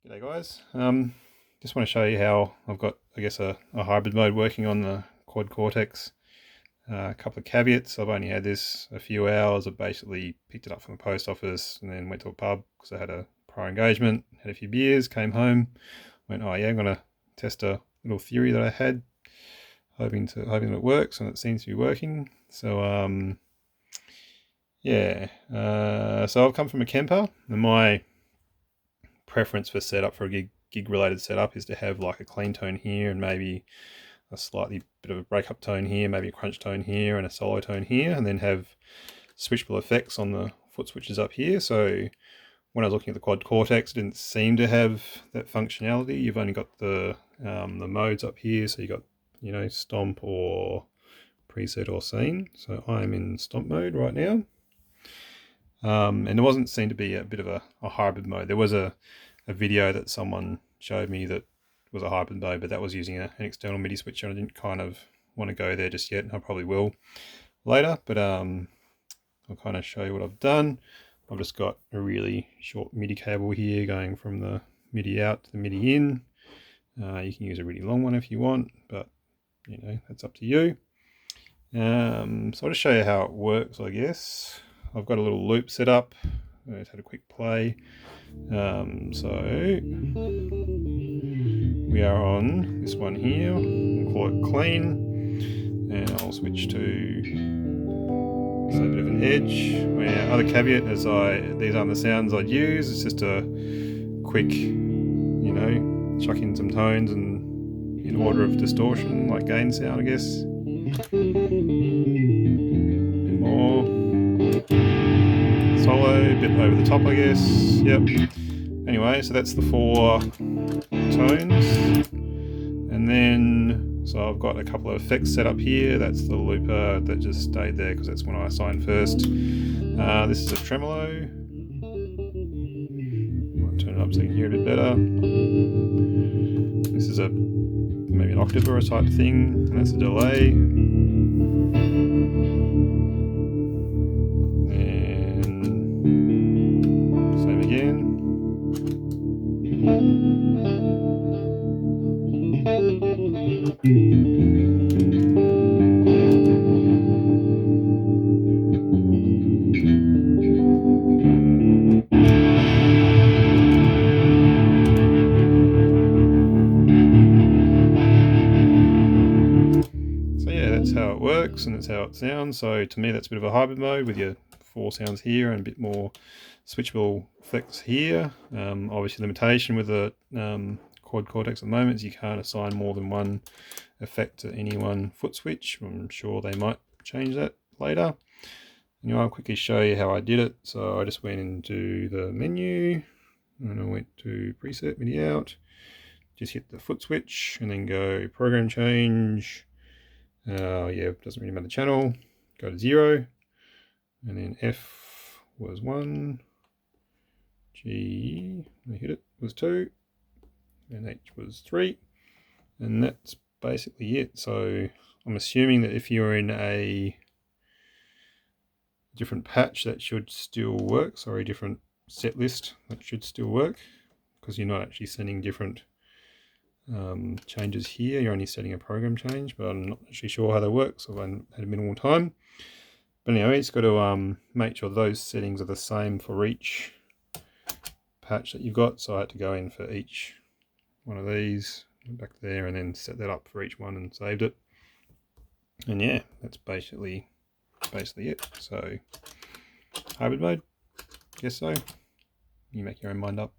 G'day guys, just want to show you how I've got, I guess, a hybrid mode working on the Quad Cortex. A couple of caveats: I've only had this a few hours. I basically picked it up from the post office and then went to a pub because I had a prior engagement, had a few beers, came home, went, oh yeah, I'm going to test a little theory that I had, hoping that it works, and it seems to be working. So so I've come from a Kemper, and my preference for setup for a gig related setup is to have like a clean tone here and maybe a slightly bit of a breakup tone here, maybe a crunch tone here and a solo tone here, and then have switchable effects on the foot switches up here. So when I was looking at the Quad Cortex, it didn't seem to have that functionality. You've only got the modes up here, so you got, you know, stomp or preset or scene. So I'm in stomp mode right now. And there wasn't seem to be a bit of a hybrid mode. There was a video that someone showed me that was a hybrid mode, but that was using an external MIDI switcher, and I didn't kind of want to go there just yet. I probably will later, but I'll kind of show you what I've done. I've just got a really short MIDI cable here going from the MIDI out to the MIDI in. You can use a really long one if you want, but you know, that's up to you. So I'll just show you how it works, I guess. I've got a little loop set up. I just had a quick play. So we are on this one here. We'll call it clean, and I'll switch to a bit of an edge. Other caveat is these aren't the sounds I'd use. It's just a quick, you know, chuck in some tones and in order of distortion, like gain sound, I guess. A bit more solo, a bit over the top, I guess. Yep. Anyway, so that's the 4 tones, and then so I've got a couple of effects set up here. That's the looper that just stayed there because that's when I assigned first. This is a tremolo. Might turn it up so you can hear it a bit better. This is maybe an octave or a type thing, and that's a delay. So yeah, that's how it works and that's how it sounds. So to me, that's a bit of a hybrid mode with your 4 sounds here and a bit more switchable effects here. Obviously, limitation with the Quad Cortex at the moment is you can't assign more than one effect to any one foot switch. I'm sure they might change that later. Anyway, I'll quickly show you how I did it. So I just went into the menu and I went to preset MIDI out, just hit the foot switch and then go program change. Yeah, it doesn't really matter channel. Go to 0, and then F was 1, G, I hit it, was 2, and H was 3, and that's basically it. So I'm assuming that if you're in a different patch, that should still work. Sorry, different set list, that should still work, because you're not actually sending different changes here. You're only setting a program change, but I'm not actually sure how that works. So I've had a minimal time. But anyway, it's got to make sure those settings are the same for each patch that you've got. So I had to go in for each one of these, back there, and then set that up for each one and saved it. And yeah, that's basically it. So hybrid mode, guess so. You make your own mind up.